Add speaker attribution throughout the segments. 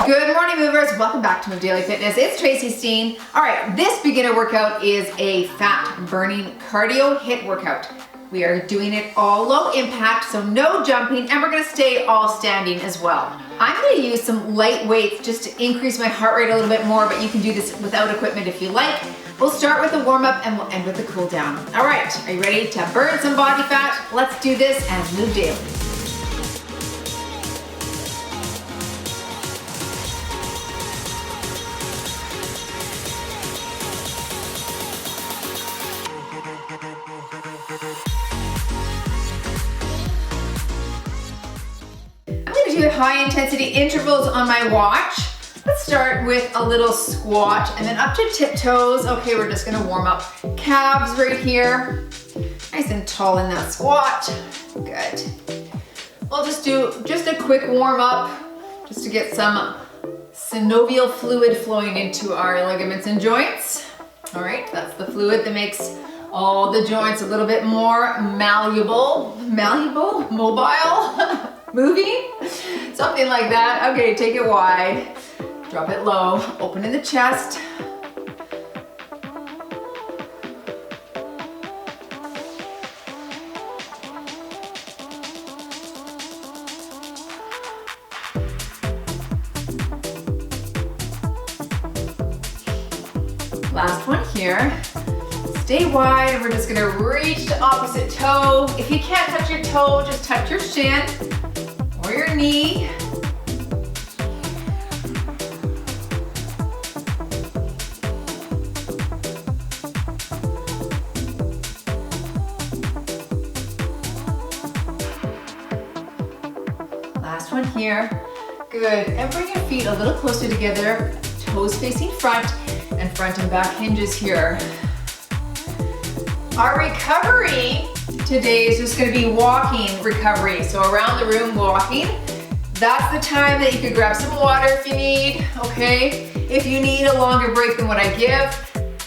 Speaker 1: Good morning, movers. Welcome back to Move Daily Fitness. It's Tracy Steen. All right, this beginner workout is a fat burning cardio HIIT workout. We are doing it all low impact, so no jumping, and we're gonna stay all standing as well. I'm gonna use some light weights just to increase my heart rate a little bit more, but you can do this without equipment if you like. We'll start with the warm up and we'll end with the cool down. All right, are you ready to burn some body fat? Let's do this and move daily. Do high intensity intervals on my watch. Let's start with a little squat and then up to tiptoes. Okay, we're just gonna warm up calves right here. Nice and tall in that squat. Good. We'll just do a quick warm up just to get some synovial fluid flowing into our ligaments and joints. All right, that's the fluid that makes all the joints a little bit more mobile, moving, something like that. Okay, take it wide, drop it low, open in the chest. Last one here. Stay wide, and we're just gonna reach the opposite toe. If you can't touch your toe, just touch your shin or your knee. Last one here. Good, and bring your feet a little closer together, toes facing front and back hinges here. Our recovery today is just gonna be walking recovery. So around the room walking. That's the time that you could grab some water if you need, okay? If you need a longer break than what I give,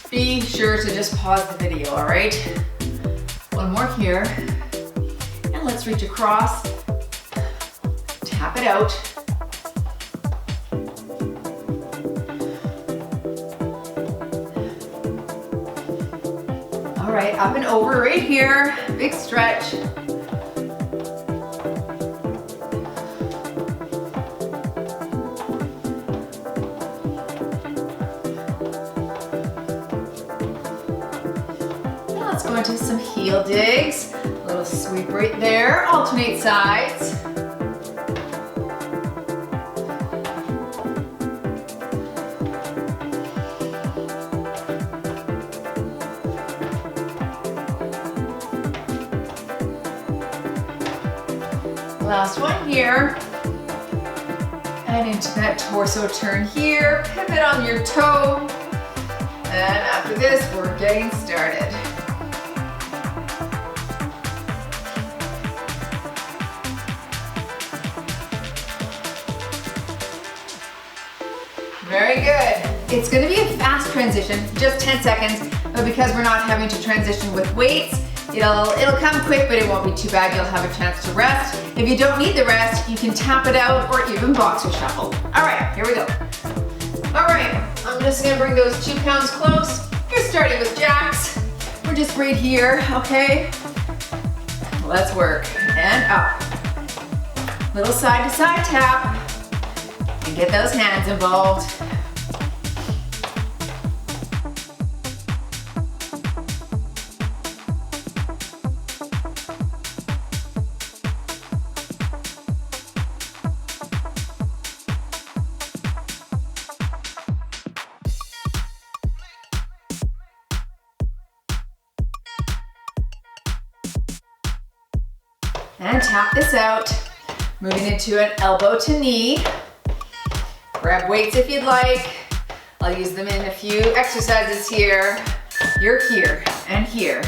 Speaker 1: be sure to just pause the video, all right? One more here. And let's reach across, tap it out. All right, up and over right here, big stretch. Now let's go into some heel digs. A little sweep right there, alternate sides. Last one here, and into that torso turn here, pivot on your toe, and after this, we're getting started. Very good. It's gonna be a fast transition, just 10 seconds, but because we're not having to transition with weights, It'll come quick, but it won't be too bad. You'll have a chance to rest. If you don't need the rest, you can tap it out or even boxer shuffle. All right, here we go. All right, I'm just gonna bring those 2 pounds close. You're starting with jacks. We're just right here, okay? Let's work, and up. Little side to side tap, and get those hands involved. And tap this out. Moving into an elbow to knee. Grab weights if you'd like. I'll use them in a few exercises here. You're here and here.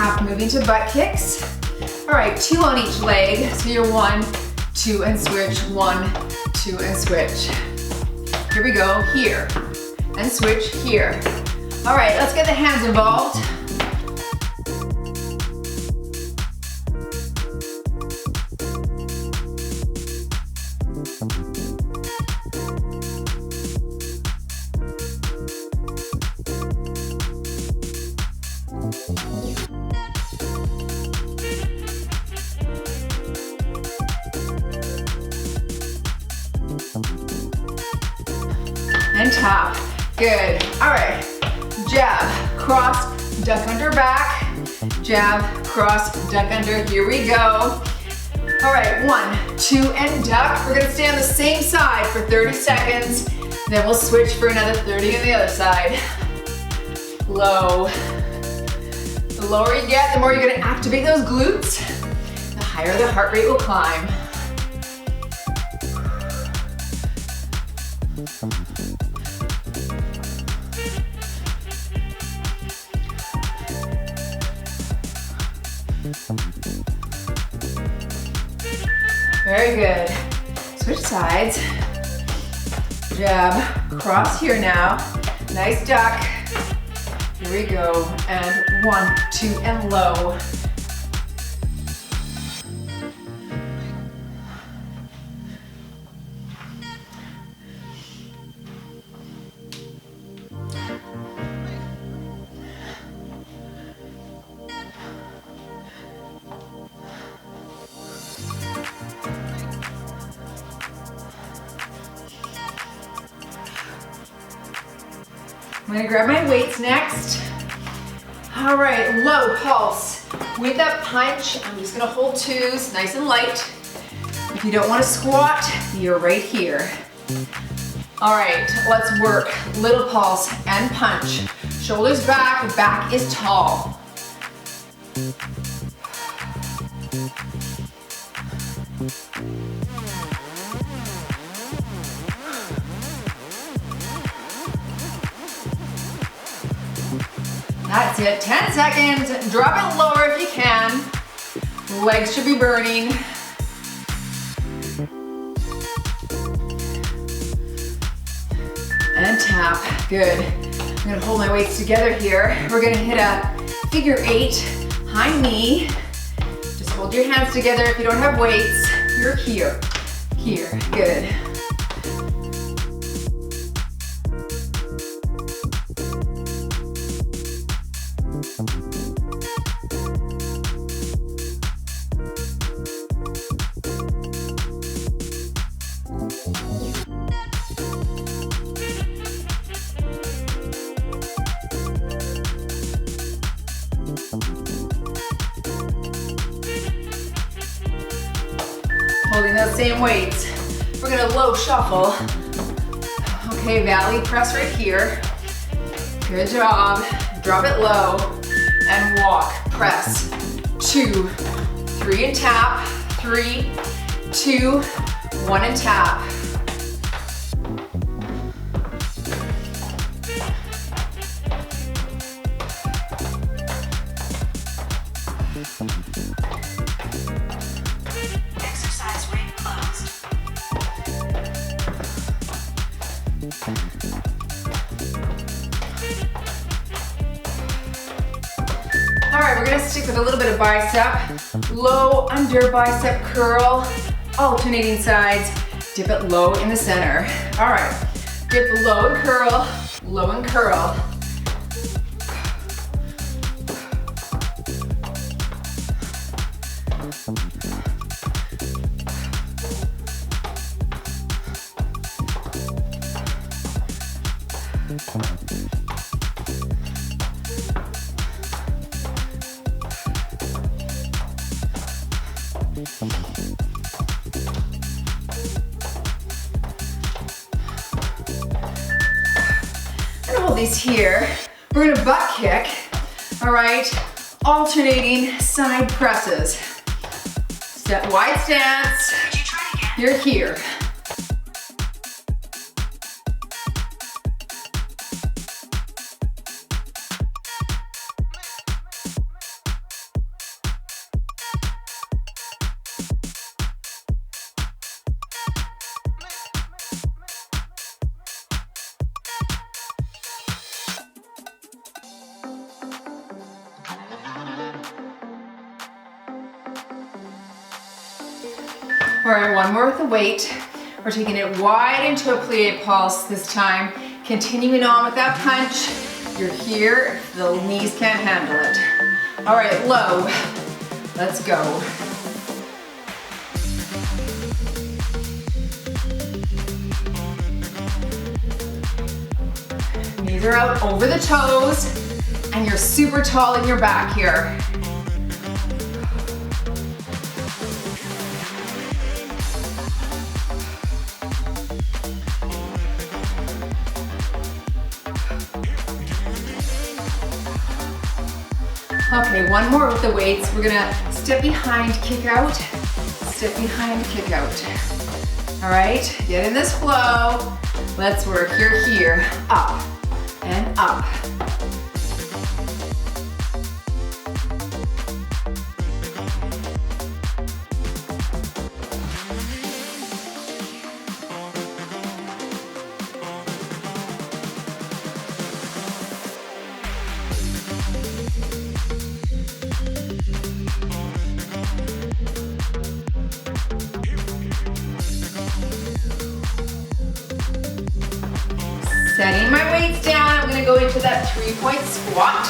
Speaker 1: tap, moving to butt kicks. All right, 2 on each leg. So you're 1, 2, and switch, 1, 2, and switch. Here we go, here, and switch here. All right, let's get the hands involved. And tap. Good. All right. Jab, cross, duck under back. Jab, cross, duck under. Here we go. All right, 1, 2, and duck. We're gonna stay on the same side for 30 seconds. Then we'll switch for another 30 on the other side. Low. The lower you get, the more you're gonna activate those glutes. The higher the heart rate will climb. Very good. Switch sides. Jab, cross here now. Nice duck. Here we go. And 1, 2, and low. I'm gonna grab my weights next. All right, low pulse. With that punch, I'm just gonna hold 2s, nice and light. If you don't wanna squat, you're right here. All right, let's work. Little pulse and punch. Shoulders back, back is tall. That's it, 10 seconds. Drop it lower if you can. Legs should be burning. And tap, good. I'm gonna hold my weights together here. We're gonna hit a figure 8, high knee. Just hold your hands together. If you don't have weights, you're here, here, good. Holding those same weights. We're gonna low shuffle. Okay, valley press right here. Good job. Drop it low and walk, press. 2, 3 and tap. 3, 2, 1 and tap. All right, we're gonna stick with a little bit of bicep. Low under bicep curl, alternating sides. Dip it low in the center. All right, dip low and curl, low and curl. These here. We're gonna butt kick, all right? Alternating side presses. Step wide stance. You're here. All right, one more with the weight. We're taking it wide into a plie pulse this time. Continuing on with that punch. You're here, the knees can't handle it. All right, low. Let's go. Knees are out over the toes, and you're super tall in your back here. Okay, one more with the weights. We're gonna step behind, kick out, step behind, kick out. All right, get in this flow. Let's work here, up and up. Setting my weights down, I'm gonna go into that 3-point squat.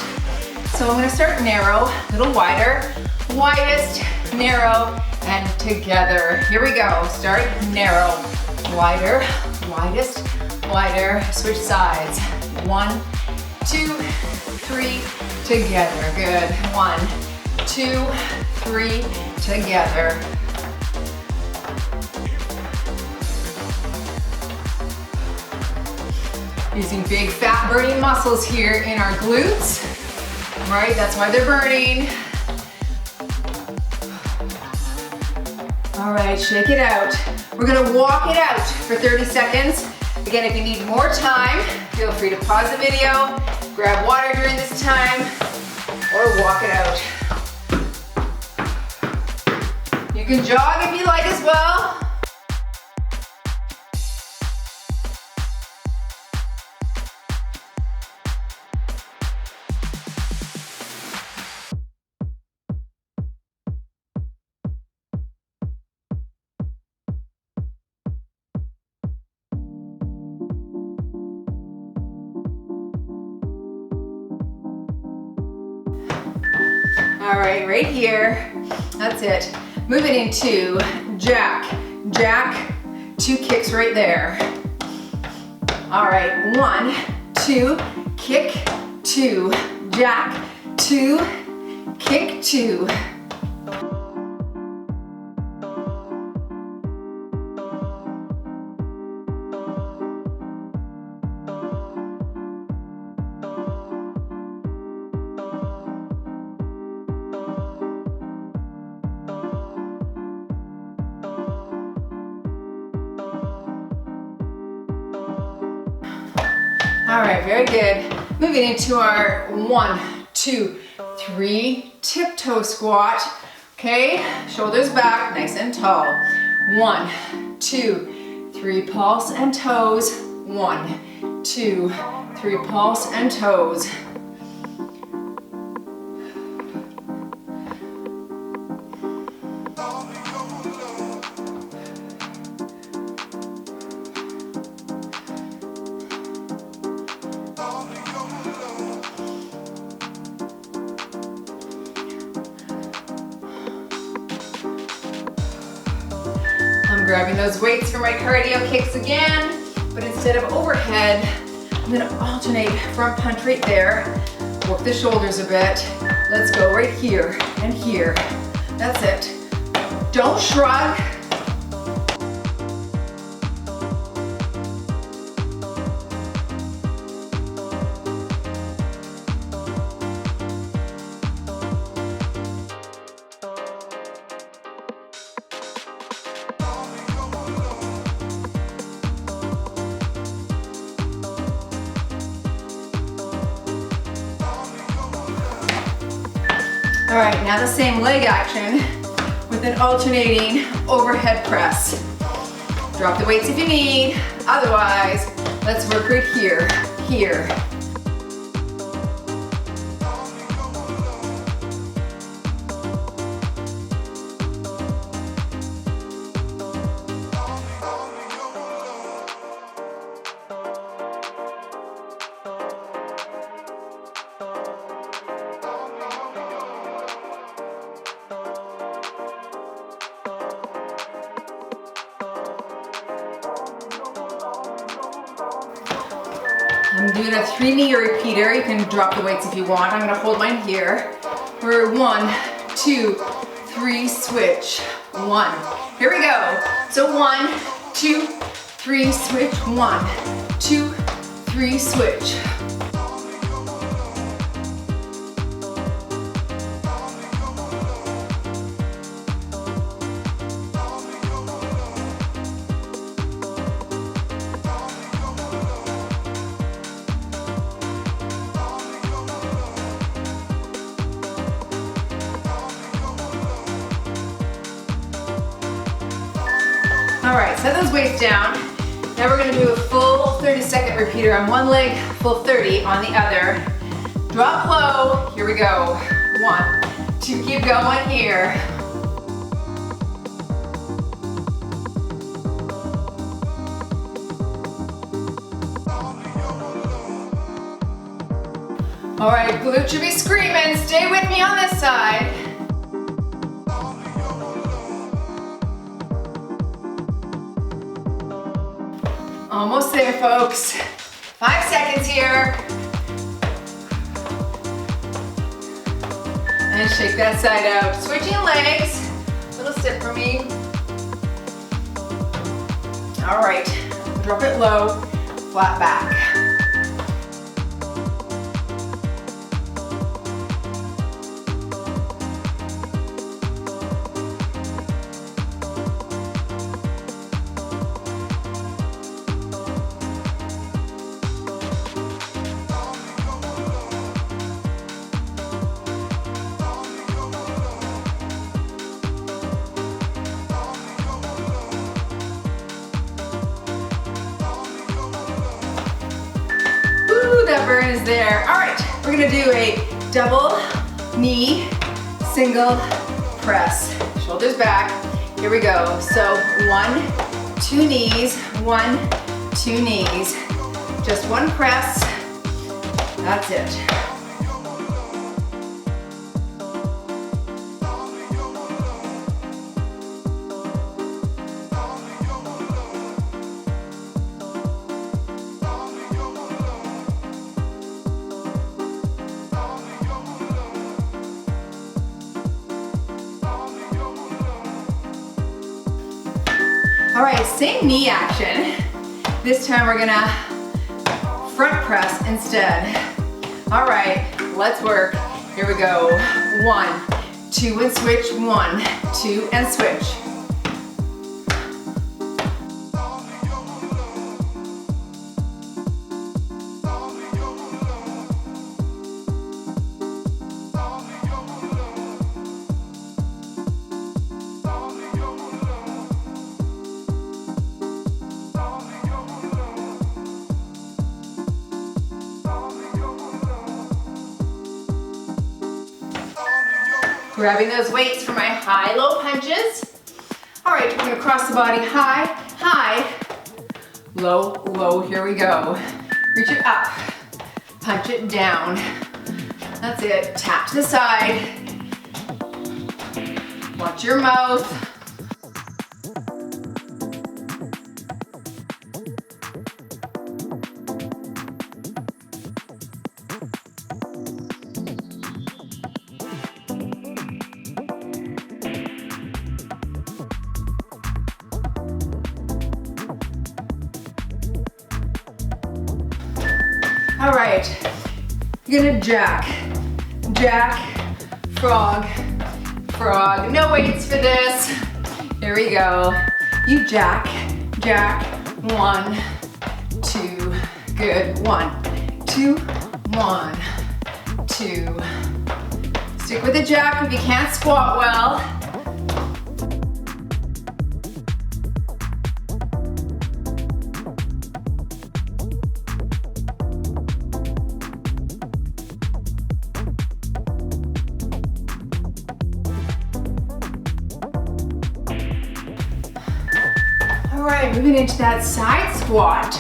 Speaker 1: So I'm gonna start narrow, a little wider, widest, narrow, and together. Here we go, start narrow, wider, widest, wider, switch sides. 1, 2, 3, together, good. 1, 2, 3, together. Using big fat burning muscles here in our glutes, right? That's why they're burning. All right, shake it out. We're gonna walk it out for 30 seconds. Again, if you need more time, feel free to pause the video, grab water during this time, or walk it out. You can jog if you like as well. All right, right here, that's it. Moving into jack, jack, 2 kicks right there. All right, 1, 2, kick, 2, jack, 2, kick, 2. All right, very good. Moving into our 1, 2, 3 tiptoe squat. Okay, shoulders back, nice and tall. 1, 2, 3 pulse and toes. 1, 2, 3 pulse and toes. Grabbing those weights for my cardio kicks again, but instead of overhead, I'm gonna alternate front punch right there, work the shoulders a bit. Let's go right here and here. That's it. Don't shrug. All right, now the same leg action with an alternating overhead press. Drop the weights if you need, otherwise, let's work right here, here. I'm doing a 3-knee repeater. You can drop the weights if you want. I'm gonna hold mine here. We're 1, 2, 3, switch. 1. Here we go. So 1, 2, 3, switch. 1, 2, 3, switch. All right, set those weights down. Now we're gonna do a full 30-second repeater on one leg, full 30 on the other. Drop low, here we go. 1, 2, keep going here. All right, glute should be screaming. Stay with me on this side. Almost there, folks. 5 seconds here. And shake that side out. Switching legs. Little step for me. All right, drop it low, flat back. That burn is there. All right, we're gonna do a double knee, single press. Shoulders back. Here we go. So 1, 2 knees, 1, 2 knees. Just one press. That's it. All right, same knee action. This time we're gonna front press instead. All right, let's work. Here we go. 1, 2 and switch. 1, 2 and switch. Grabbing those weights for my high-low punches. All right, we're gonna cross the body high, high, low, low. Here we go. Reach it up, punch it down. That's it. Tap to the side. Watch your mouth. All right, you're gonna jack, frog, frog. No weights for this. Here we go. You jack, 1, 2, good. 1, 2, 1, 2. Stick with the jack if you can't squat well. All right, moving into that side squat.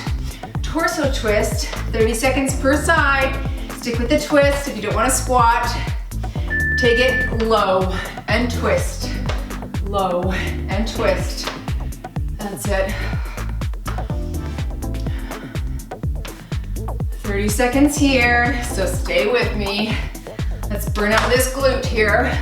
Speaker 1: Torso twist, 30 seconds per side. Stick with the twist if you don't want to squat. Take it low and twist. Low and twist. That's it. 30 seconds here, so stay with me. Let's burn out this glute here.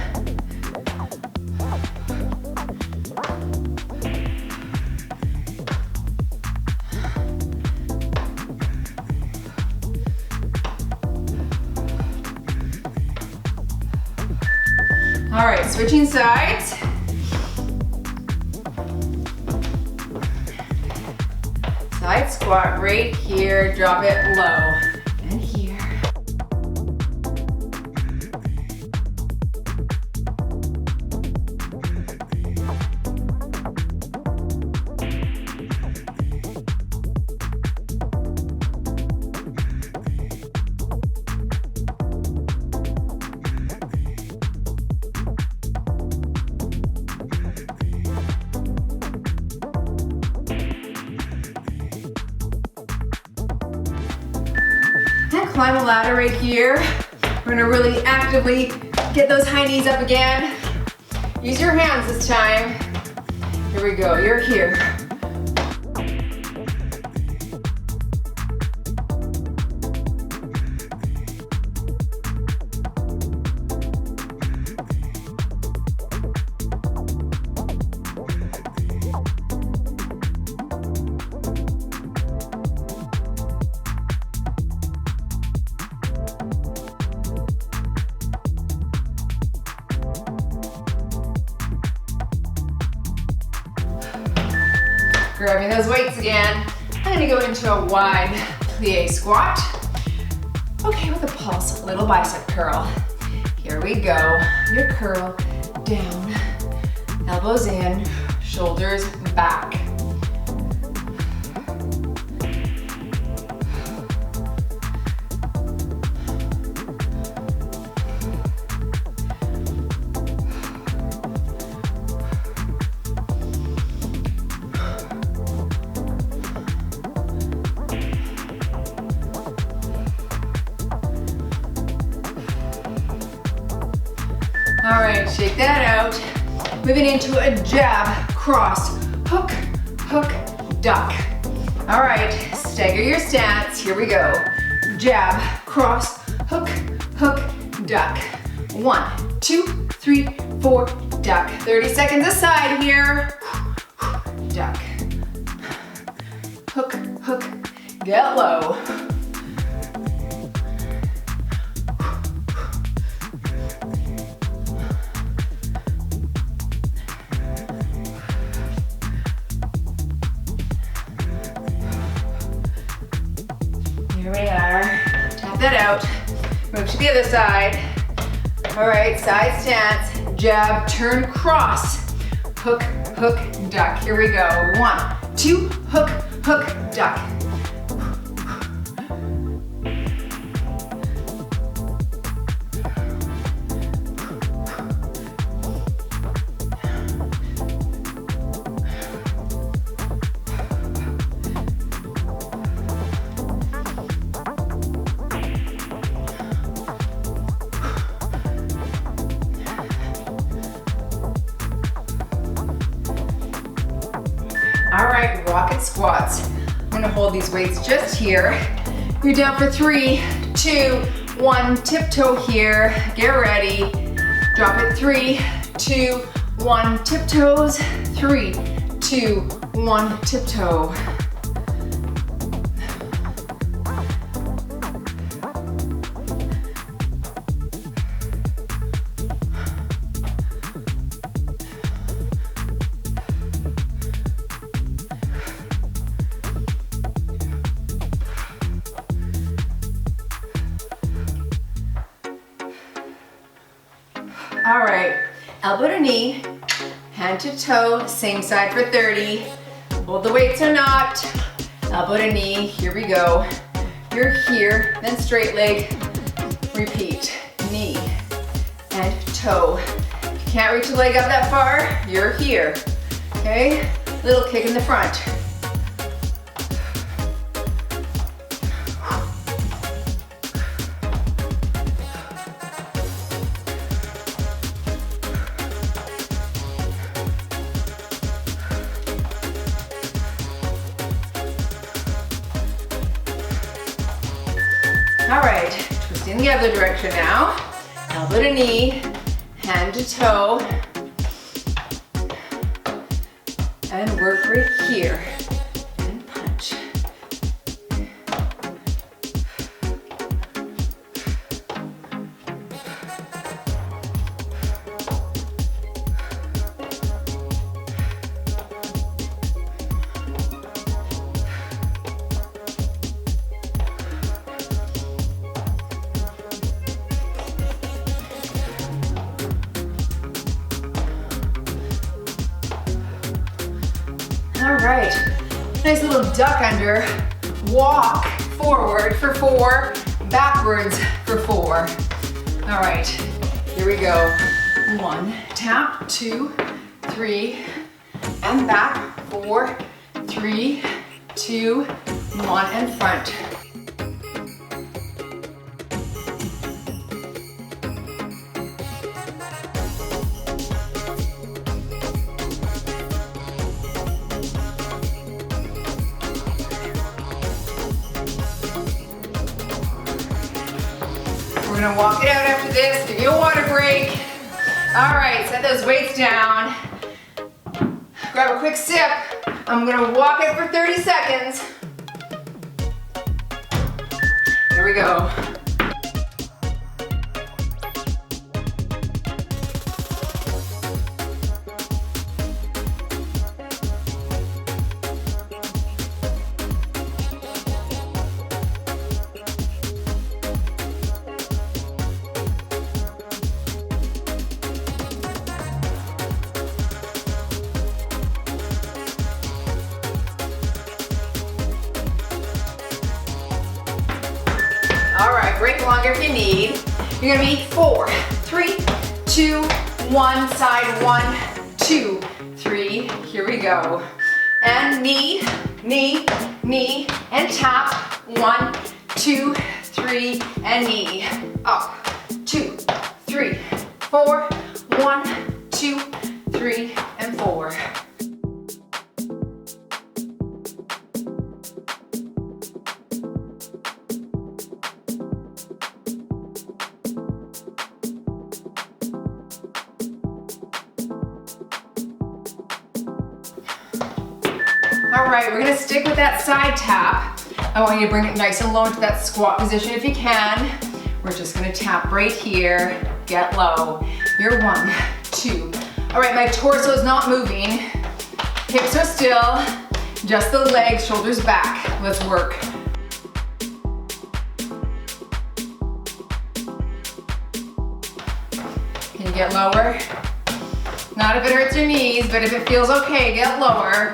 Speaker 1: All right, switching sides. Side squat right here, drop it low. And here. Climb a ladder right here. We're gonna really actively get those high knees up again. Use your hands this time. Here we go, you're here. Grabbing those weights again. I'm gonna go into a wide plie squat. Okay, with a pulse, little bicep curl. Here we go. Your curl down, elbows in, shoulders back. All right, shake that out. Moving into a jab, cross, hook, hook, duck. All right, stagger your stance. Here we go. Jab, cross, hook, hook, duck. 1, 2, 3, 4, duck. 30 seconds aside here. Duck. Hook, hook, get low. Here we are. Tap that out. Move to the other side. All right, side stance. Jab, turn, cross. Hook, hook, duck. Here we go. 1, 2, hook, hook, duck. All right, rocket squats. I'm gonna hold these weights just here. You're down for 3, 2, 1, tiptoe here. Get ready. Drop it, 3, 2, 1, tiptoes. 3, 2, 1, tiptoe. All right, elbow to knee, hand to toe, same side for 30. Hold the weights or not. Elbow to knee, here we go. You're here, then straight leg, repeat. Knee and toe. If you can't reach the leg up that far, you're here. Okay, little kick in the front. All right, twisting the other direction now. Elbow to knee, hand to toe. And work right here. And punch. All right, nice little duck under. Walk forward for 4, backwards for 4. All right, here we go. 1, tap, 2, 3, and back, 4, 3, 2, 1, and front. We're gonna walk it out after this, give you a water break. All right, set those weights down. Grab a quick sip. I'm gonna walk it for 30 seconds. Here we go. All right, break longer if you need. You're gonna be 4, 3, 2, 1, side 1, 2, 3. Here we go. And knee, knee, knee, and tap. 1, 2, 3, and knee. Up. 2, 3, 4. 1, 2, 3, and 4. All right, we're gonna stick with that side tap. I want you to bring it nice and low into that squat position if you can. We're just gonna tap right here, get low. You're 1, 2. All right, my torso is not moving. Hips are still, just the legs, shoulders back. Let's work. Can you get lower? Not if it hurts your knees, but if it feels okay, get lower.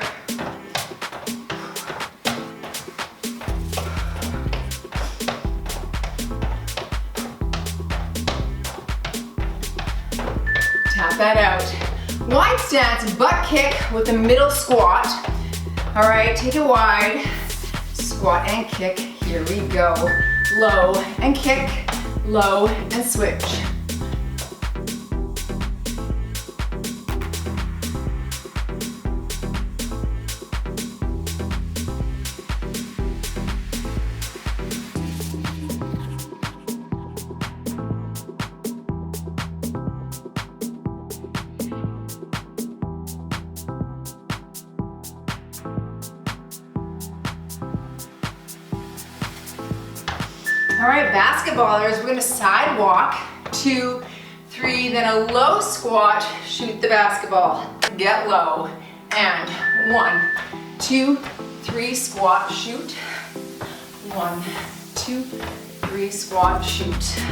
Speaker 1: Tap that out. Wide stance, butt kick with the middle squat. All right, take it wide. Squat and kick. Here we go. Low and kick, low and switch. All right, basketballers, we're gonna side walk, 2, 3, then a low squat, shoot the basketball, get low, and 1, 2, 3, squat, shoot, 1, 2, 3, squat, shoot.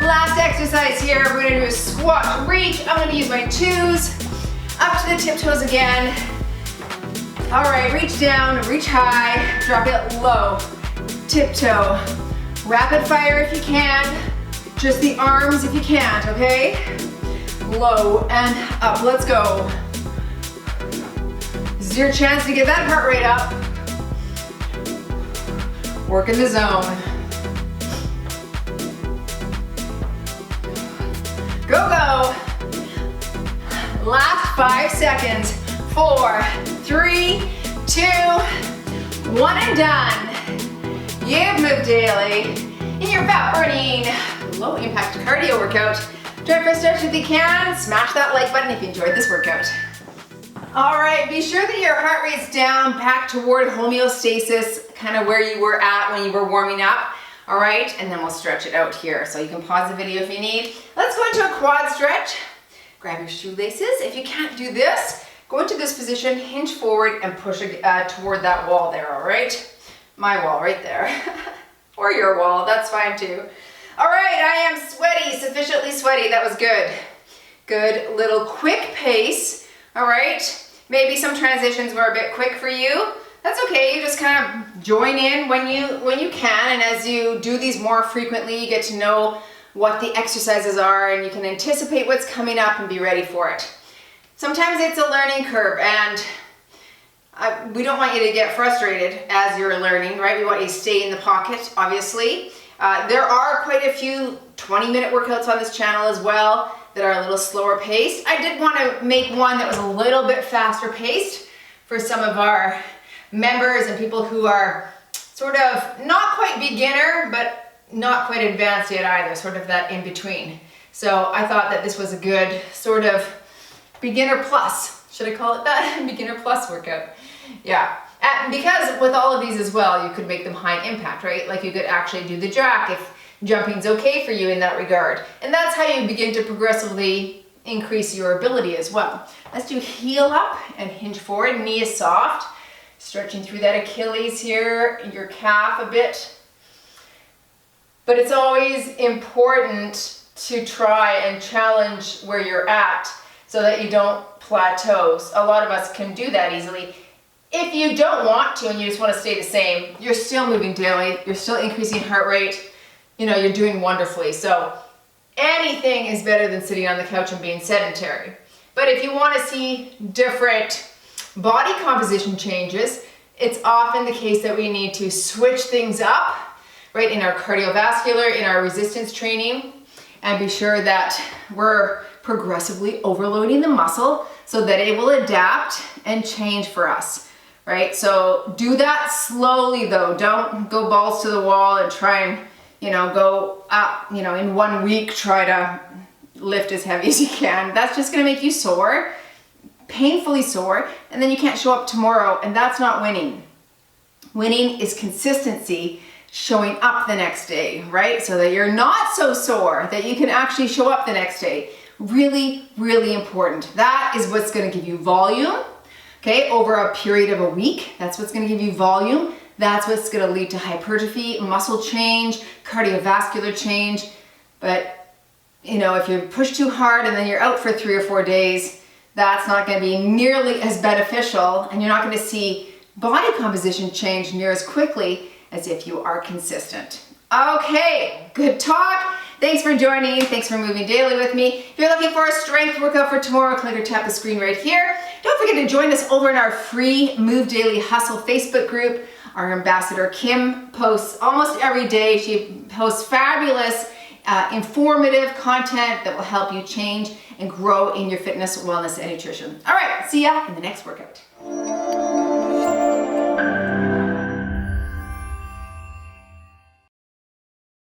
Speaker 1: Last exercise here, we're gonna do a squat reach. I'm gonna use my 2s, up to the tiptoes again. All right, reach down, reach high, drop it low, tiptoe. Rapid fire if you can, just the arms if you can't, okay? Low and up, let's go. is your chance to get that heart rate up. Work in the zone. Go, go. Last 5 seconds. 4, 3, 2, 1 and done. You've moved daily in your fat burning, low impact cardio workout. Try for a stretch if you can. Smash that like button if you enjoyed this workout. All right, be sure that your heart rate's down back toward homeostasis, kind of where you were at when you were warming up. All right, and then we'll stretch it out here. So you can pause the video if you need. Let's go into a quad stretch. Grab your shoelaces. If you can't do this, go into this position, hinge forward and push toward that wall there, all right? My wall right there. Or your wall, that's fine too. All right, I am sweaty, sufficiently sweaty. That was good. Good little quick pace, all right? Maybe some transitions were a bit quick for you. That's okay, you just kind of join in when you can, and as you do these more frequently, you get to know what the exercises are and you can anticipate what's coming up and be ready for it. Sometimes it's a learning curve, and we don't want you to get frustrated as you're learning, right? We want you to stay in the pocket, obviously. There are quite a few 20-minute workouts on this channel as well that are a little slower paced. I did want to make one that was a little bit faster paced for some of our members and people who are sort of not quite beginner, but not quite advanced yet either, sort of that in between. So I thought that this was a good sort of beginner plus, should I call it that? Beginner plus workout. Yeah, and because with all of these as well, you could make them high impact, right? Like you could actually do the jack if jumping's okay for you in that regard. And that's how you begin to progressively increase your ability as well. Let's do heel up and hinge forward, knee is soft. Stretching through that Achilles here, your calf a bit. But it's always important to try and challenge where you're at so that you don't plateau. A lot of us can do that easily. If you don't want to and you just want to stay the same, you're still moving daily, you're still increasing heart rate, you know, you're doing wonderfully. So anything is better than sitting on the couch and being sedentary. But if you want to see different body composition changes, it's often the case that we need to switch things up, right, in our cardiovascular, in our resistance training, and be sure that we're progressively overloading the muscle so that it will adapt and change for us, right? So do that slowly though. Don't go balls to the wall and try and, you know, go up, you know, in 1 week, try to lift as heavy as you can. That's just gonna make you sore, painfully sore, and then you can't show up tomorrow, and that's not winning. Winning is consistency, showing up the next day, right? So that you're not so sore, that you can actually show up the next day. Really, really important. That is what's gonna give you volume, okay, over a period of a week. That's what's gonna give you volume. That's what's gonna lead to hypertrophy, muscle change, cardiovascular change. But, you know, if you push too hard and then you're out for 3 or 4 days, that's not gonna be nearly as beneficial, and you're not gonna see body composition change near as quickly as if you are consistent. Okay, good talk. Thanks for joining. Thanks for moving daily with me. If you're looking for a strength workout for tomorrow, click or tap the screen right here. Don't forget to join us over in our free Move Daily Hustle Facebook group. Our ambassador Kim posts almost every day. She posts fabulous, informative content that will help you change and grow in your fitness, wellness, and nutrition. All right, see ya in the next workout.